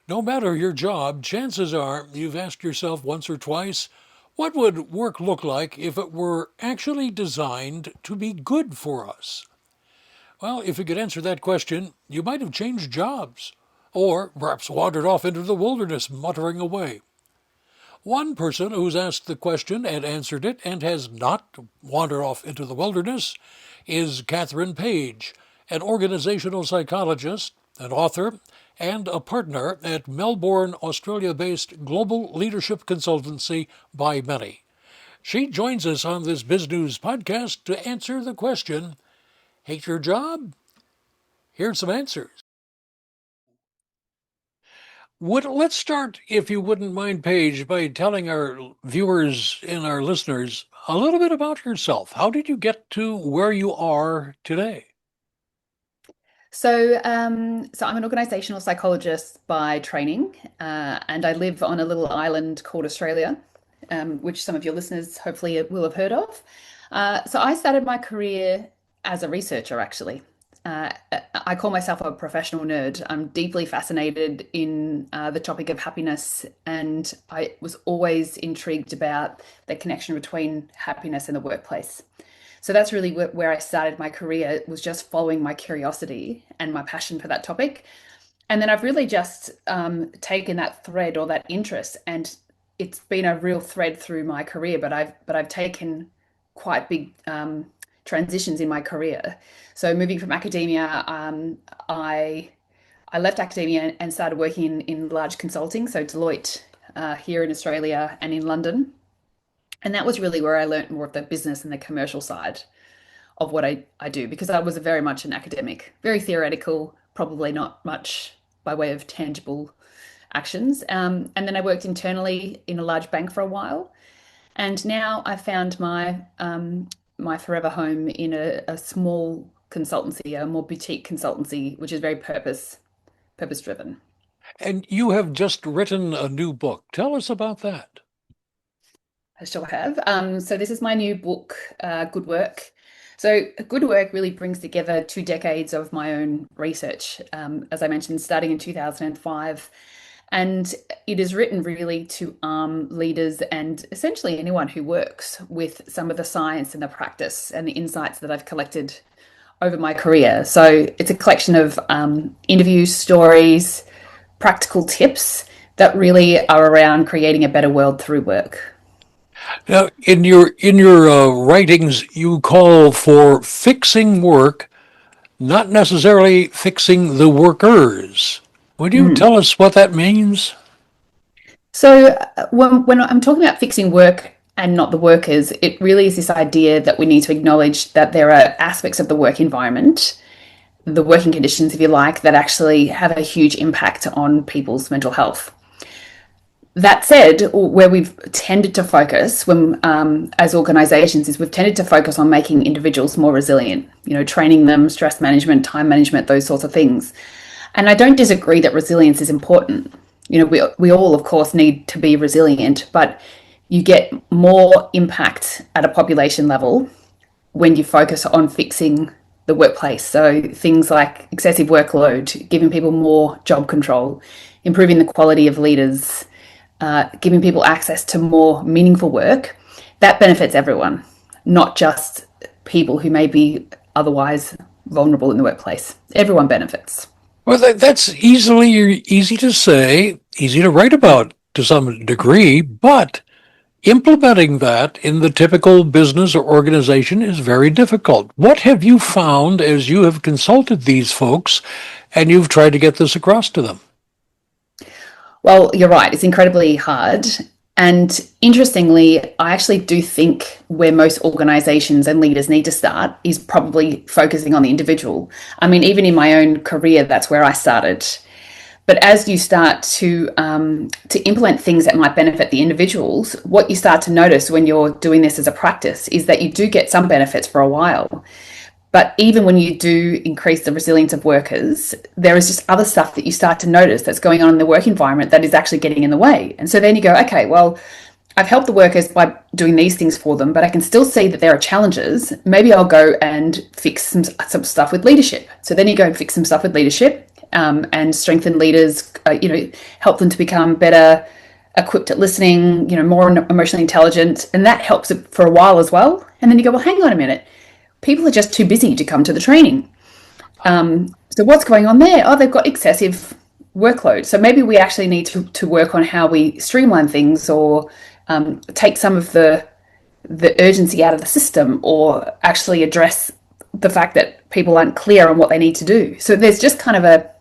No matter your job, chances are you've asked yourself once or twice, what would work look like if it were actually designed to be good for us? Well, if you could answer that question, you might have changed jobs, or perhaps wandered off into the wilderness muttering away. One person who's asked the question and answered it and has not wandered off into the wilderness is Kathryn Page, an organizational psychologist, an author, and a partner at Melbourne, Australia-based global leadership consultancy ByMany. She joins us on this Biz News podcast to answer the question, hate your job? Here's some answers. Let's start, if you wouldn't mind, Paige, by telling our viewers and our listeners a little bit about yourself. How did you get to where you are today? So I'm an organizational psychologist by training, and I live on a little island called Australia, which some of your listeners hopefully will have heard of. So I started my career as a researcher, actually. Uh, I call myself a professional nerd. I'm deeply fascinated in the topic of happiness, and I was always intrigued about the connection between happiness and the workplace. So that's really where I started my career, was just following my curiosity and my passion for that topic. And then I've really just taken that thread or that interest, and it's been a real thread through my career. But I've taken quite big transitions in my career. So moving from academia, I left academia and started working in large consulting, so Deloitte here in Australia and in London. And that was really where I learned more of the business and the commercial side of what I do, because I was very much an academic, very theoretical, probably not much by way of tangible actions. And then I worked internally in a large bank for a while. And now I found my forever home in a small consultancy, a more boutique consultancy, which is very purpose driven. And you have just written a new book. Tell us about that. I still have. So this is my new book, Good Work. So Good Work really brings together 2 decades of my own research, as I mentioned, starting in 2005. And it is written really to arm leaders and essentially anyone who works with some of the science and the practice and the insights that I've collected over my career. So it's a collection of interviews, stories, practical tips that really are around creating a better world through work. Now, in your writings, you call for fixing work, not necessarily fixing the workers. Would you Mm. tell us what that means? So when I'm talking about fixing work and not the workers, it really is this idea that we need to acknowledge that there are aspects of the work environment, the working conditions, if you like, that actually have a huge impact on people's mental health. That said, where we've tended to focus when, as organizations, is we've tended to focus on making individuals more resilient, training them, stress management, time management, those sorts of things. And I don't disagree that resilience is important. We all, of course, need to be resilient, but you get more impact at a population level when you focus on fixing the workplace. So things like excessive workload, giving people more job control, improving the quality of leaders, giving people access to more meaningful work, that benefits everyone, not just people who may be otherwise vulnerable in the workplace. Everyone benefits. Well, that's easy to say, easy to write about to some degree, but implementing that in the typical business or organization is very difficult. What have you found as you have consulted these folks and you've tried to get this across to them? Well, you're right, it's incredibly hard. And interestingly, I actually do think where most organizations and leaders need to start is probably focusing on the individual. I mean, even in my own career, that's where I started. But as you start to implement things that might benefit the individuals, what you start to notice when you're doing this as a practice is that you do get some benefits for a while. But even when you do increase the resilience of workers, there is just other stuff that you start to notice that's going on in the work environment that is actually getting in the way. And so then you go, okay, well, I've helped the workers by doing these things for them, but I can still see that there are challenges. Maybe I'll go and fix some stuff with leadership. So then you go and fix some stuff with leadership. and strengthen leaders, help them to become better equipped at listening, more emotionally intelligent. And that helps it for a while as well. And then you go, well, hang on a minute. People are just too busy to come to the training. So what's going on there? Oh, they've got excessive workload. So maybe we actually need to work on how we streamline things, or take some of the urgency out of the system, or actually address the fact that people aren't clear on what they need to do. So there's just kind of a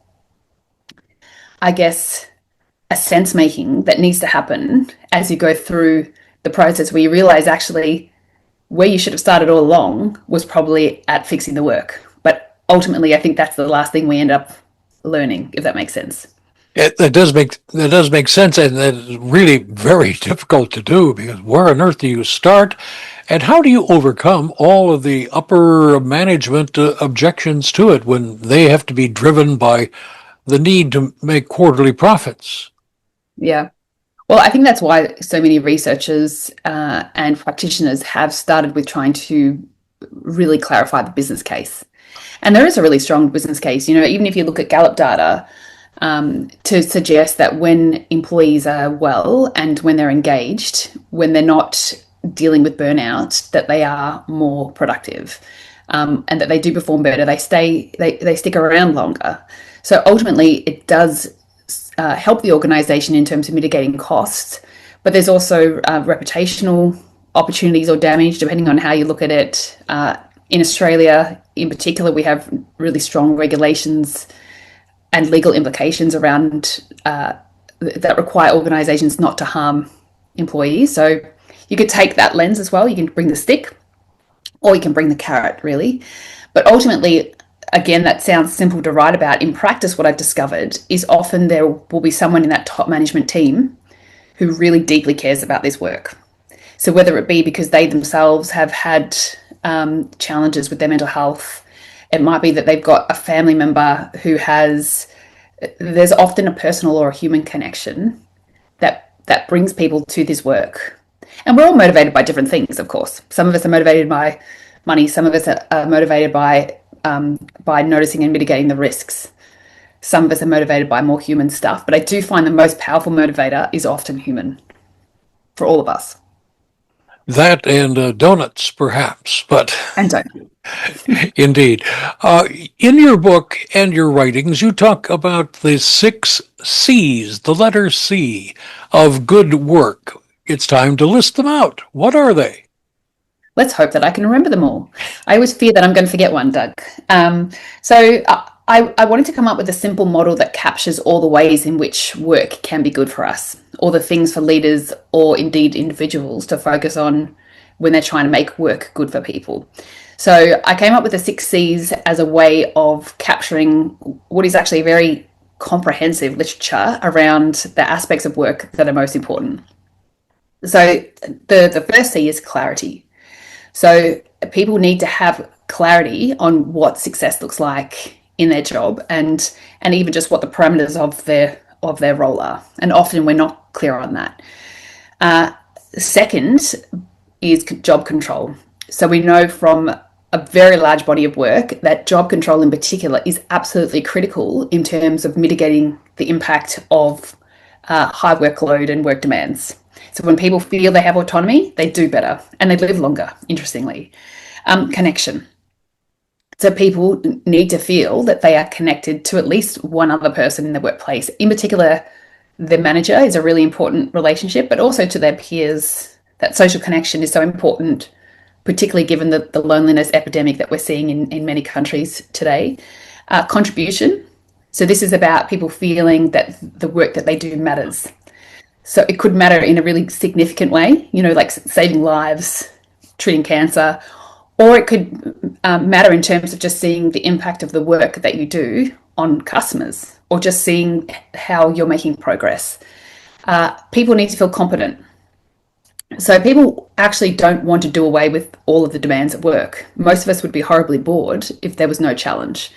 sense making that needs to happen as you go through the process, where you realize actually where you should have started all along was probably at fixing the work. But ultimately, I think that's the last thing we end up learning, if that makes sense. That does make sense, and that is really very difficult to do, because where on earth do you start, and how do you overcome all of the upper management objections to it when they have to be driven by the need to make quarterly profits? Yeah. Well, I think that's why so many researchers and practitioners have started with trying to really clarify the business case. And there is a really strong business case, even if you look at Gallup data, to suggest that when employees are well and when they're engaged, when they're not dealing with burnout, that they are more productive, and that they do perform better. They stick around longer. So ultimately, it does help the organisation in terms of mitigating costs, but there's also reputational opportunities or damage, depending on how you look at it. In Australia, in particular, we have really strong regulations and legal implications around that require organisations not to harm employees. So you could take that lens as well. You can bring the stick, or you can bring the carrot, really. But ultimately, again, that sounds simple to write about. In practice, what I've discovered is often there will be someone in that top management team who really deeply cares about this work. So whether it be because they themselves have had challenges with their mental health, it might be that they've got a family member who there's often a personal or a human connection that brings people to this work. And we're all motivated by different things, of course. Some of us are motivated by money. Some of us are motivated by noticing and mitigating the risks. Some of us are motivated by more human stuff. But I do find the most powerful motivator is often human for all of us. That and donuts, perhaps, but And don't. indeed. In your book and your writings, you talk about the 6 C's, the letter C, of good work. It's time to list them out. What are they? Let's hope that I can remember them all. I always fear that I'm going to forget one, Doug. So I wanted to come up with a simple model that captures all the ways in which work can be good for us, all the things for leaders or indeed individuals to focus on when they're trying to make work good for people. So I came up with the 6 C's as a way of capturing what is actually very comprehensive literature around the aspects of work that are most important. So the first C is clarity. So people need to have clarity on what success looks like in their job, and even just what the parameters of their role are. And often we're not clear on that. Second is job control. So we know from a very large body of work that job control in particular is absolutely critical in terms of mitigating the impact of high workload and work demands. So when people feel they have autonomy, they do better and they live longer, interestingly. Connection. So people need to feel that they are connected to at least one other person in the workplace. In particular, their manager is a really important relationship, but also to their peers. That social connection is so important, particularly given the loneliness epidemic that we're seeing in many countries today. Contribution. So this is about people feeling that the work that they do matters. So it could matter in a really significant way, like saving lives, treating cancer, or it could matter in terms of just seeing the impact of the work that you do on customers, or just seeing how you're making progress. People need to feel competent. So people actually don't want to do away with all of the demands at work. Most of us would be horribly bored if there was no challenge.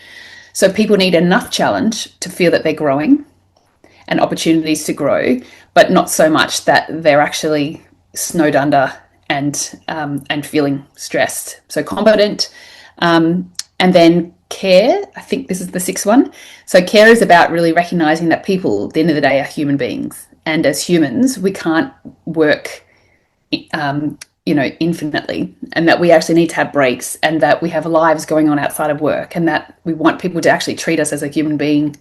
So people need enough challenge to feel that they're growing and opportunities to grow, but not so much that they're actually snowed under and feeling stressed. So competent, and then care. I think this is the sixth one. So care is about really recognizing that people, at the end of the day, are human beings. And as humans, we can't work, infinitely, and that we actually need to have breaks, and that we have lives going on outside of work, and that we want people to actually treat us as a human being,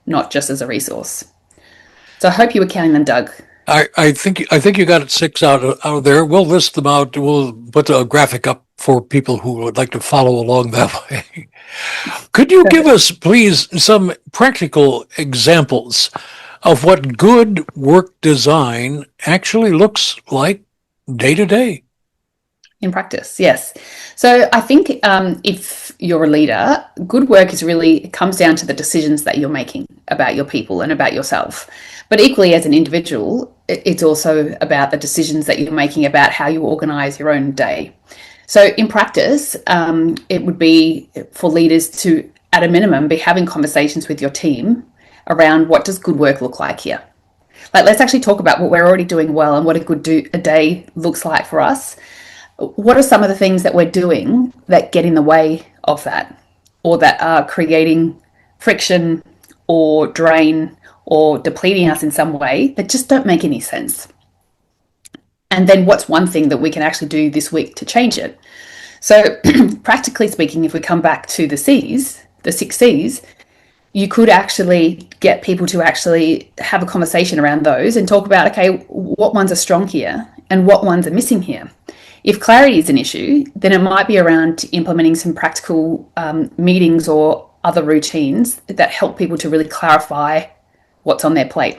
not just as a resource. So I hope you were counting them, Doug. I think you got it six out of there. We'll list them out. We'll put a graphic up for people who would like to follow along that way. Could you give us, please, some practical examples of what good work design actually looks like day to day? In practice, yes. So I think if you're a leader, good work is really, it comes down to the decisions that you're making about your people and about yourself. But equally, as an individual, it's also about the decisions that you're making about how you organize your own day. So in practice, it would be for leaders to, at a minimum, be having conversations with your team around what does good work look like here. Like, let's actually talk about what we're already doing well and what a day looks like for us. What are some of the things that we're doing that get in the way of that, or that are creating friction or drain or depleting us in some way that just don't make any sense? And then what's one thing that we can actually do this week to change it? So practically speaking, if we come back to the C's, the 6 C's, you could actually get people to actually have a conversation around those and talk about, okay, what ones are strong here and what ones are missing here. If clarity is an issue, then it might be around implementing some practical meetings or other routines that help people to really clarify what's on their plate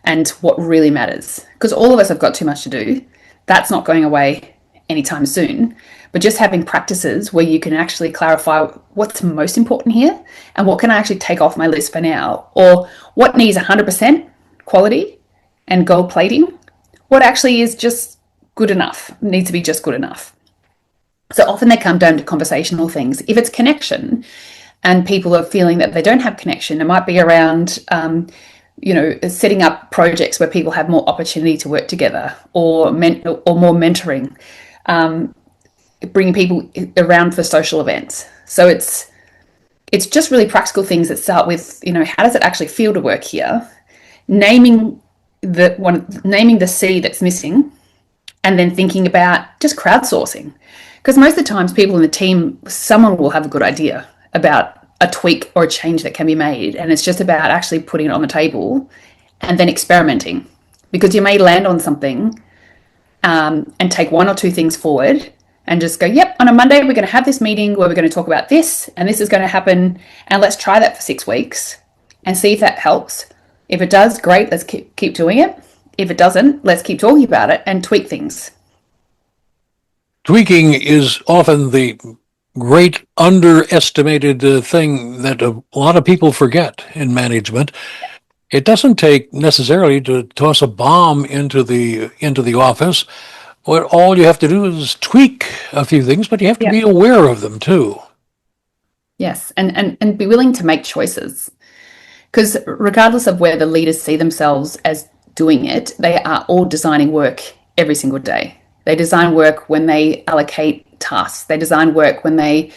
and what really matters. Because all of us have got too much to do. That's not going away anytime soon. But just having practices where you can actually clarify what's most important here and what can I actually take off my list for now, or what needs 100% quality and gold plating, what actually is just good enough, needs to be just good enough. So often they come down to conversational things. If it's connection and people are feeling that they don't have connection, it might be around, setting up projects where people have more opportunity to work together, or more mentoring, bringing people around for social events. So it's just really practical things that start with, how does it actually feel to work here? Naming the C that's missing, and then thinking about just crowdsourcing. Because most of the times people in the team, someone will have a good idea about a tweak or a change that can be made. And it's just about actually putting it on the table and then experimenting. Because you may land on something and take one or two things forward and just go, yep, on a Monday, we're going to have this meeting where we're going to talk about this, and this is going to happen. And let's try that for 6 weeks and see if that helps. If it does, great, let's keep doing it. If it doesn't, let's keep talking about it and tweak things. Tweaking is often the great underestimated thing that a lot of people forget in management. It doesn't take necessarily to toss a bomb into the office. All you have to do is tweak a few things, but you have to be aware of them too. Yes, and be willing to make choices. Because regardless of where the leaders see themselves as doing it, they are all designing work every single day. They design work when they allocate tasks. They design work when they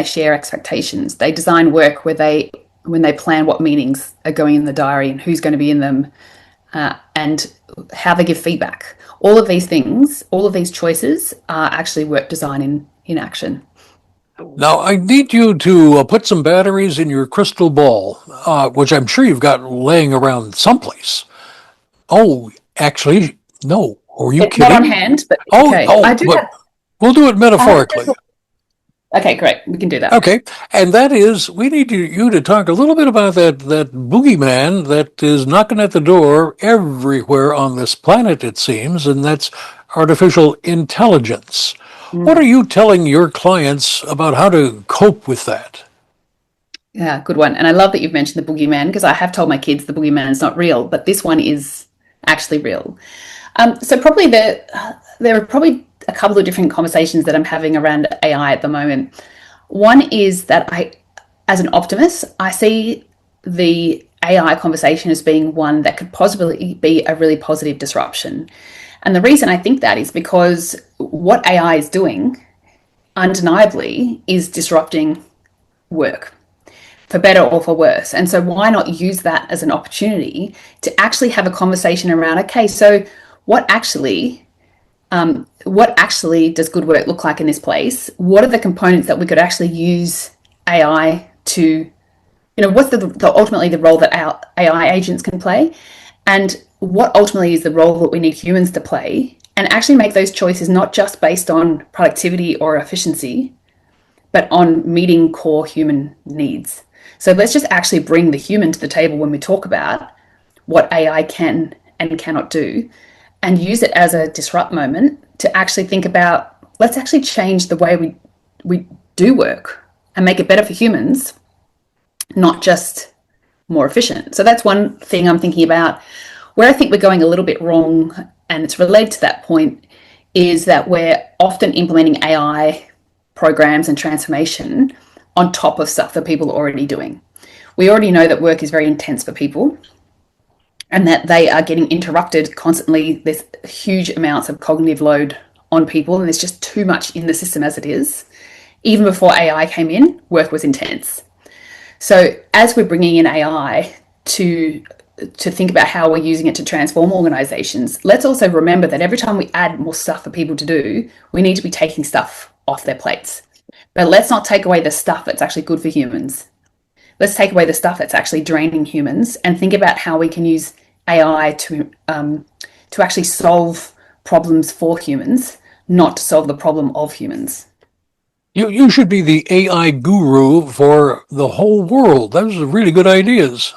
share expectations. They design work when they plan what meetings are going in the diary and who's going to be in them, and how they give feedback. All of these things, all of these choices are actually work design in action. Now, I need you to put some batteries in your crystal ball, which I'm sure you've got laying around someplace. Oh, actually, no. Are you it's kidding? Not on hand, but okay. I do but we'll do it metaphorically. Okay, great. We can do that. Okay, and that is, we need you to talk a little bit about that boogeyman that is knocking at the door everywhere on this planet, it seems, and that's artificial intelligence. What are you telling your clients about how to cope with that? Yeah, good one. And I love that you've mentioned the boogeyman, because I have told my kids the boogeyman is not real, but this one is actually real. So probably there are probably a couple of different conversations that I'm having around AI at the moment. One is that as an optimist, I see the AI conversation as being one that could possibly be a really positive disruption. And the reason I think that is because what AI is doing undeniably is disrupting work, for better or for worse. And so why not use that as an opportunity to actually have a conversation around, okay, so what actually does good work look like in this place? What are the components that we could actually use AI to, what's ultimately the role that our AI agents can play? And what ultimately is the role that we need humans to play? And actually make those choices not just based on productivity or efficiency, but on meeting core human needs. So let's just actually bring the human to the table when we talk about what AI can and cannot do, and use it as a disrupt moment to actually think about, let's actually change the way we do work and make it better for humans, not just more efficient. So that's one thing I'm thinking about. Where I think we're going a little bit wrong, and it's related to that point, is that we're often implementing AI programs and transformation on top of stuff that people are already doing. We already know that work is very intense for people and that they are getting interrupted constantly. There's huge amounts of cognitive load on people, and there's just too much in the system as it is. Even before AI came in, work was intense. So as we're bringing in AI to think about how we're using it to transform organizations, let's also remember that every time we add more stuff for people to do, we need to be taking stuff off their plates. But let's not take away the stuff that's actually good for humans. Let's take away the stuff that's actually draining humans and think about how we can use AI to actually solve problems for humans, not to solve the problem of humans. You should be the AI guru for the whole world. Those are really good ideas.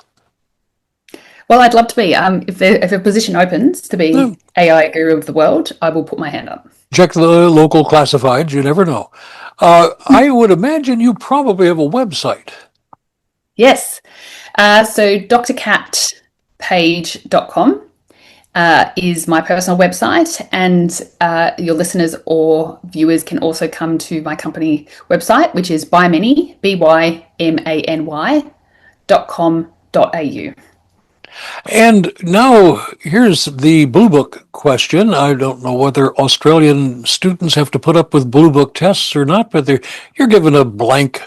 Well, I'd love to be. If a position opens to be AI guru of the world, I will put my hand up. Check the local classifieds. You never know. I would imagine you probably have a website. Yes. So drkathpage.com is my personal website, and your listeners or viewers can also come to my company website, which is ByMany, ByMany.com.au. And now here's the Blue Book question. I don't know whether Australian students have to put up with Blue Book tests or not, but you're given a blank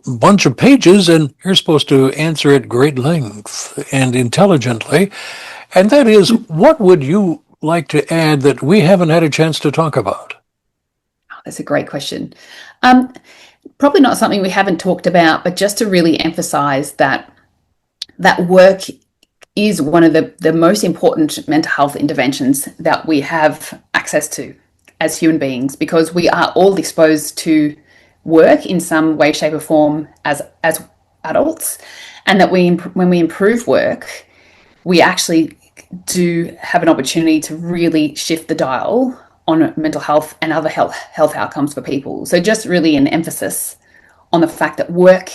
bunch of pages, and you're supposed to answer at great length and intelligently. And that is, what would you like to add that we haven't had a chance to talk about? Oh, that's a great question. Probably not something we haven't talked about, but just to really emphasize that work is one of the most important mental health interventions that we have access to as human beings, because we are all exposed to work in some way, shape or form as adults, and that when we improve work, we actually do have an opportunity to really shift the dial on mental health and other health outcomes for people. So just really an emphasis on the fact that work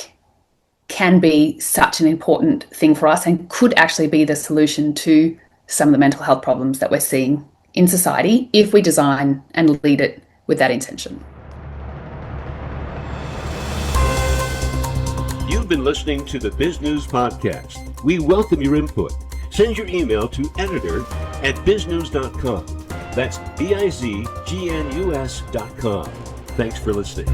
can be such an important thing for us and could actually be the solution to some of the mental health problems that we're seeing in society if we design and lead it with that intention. You've been listening to the Biz News Podcast. We welcome your input. Send your email to editor@biznews.com. That's BIZGNUS.com. Thanks for listening.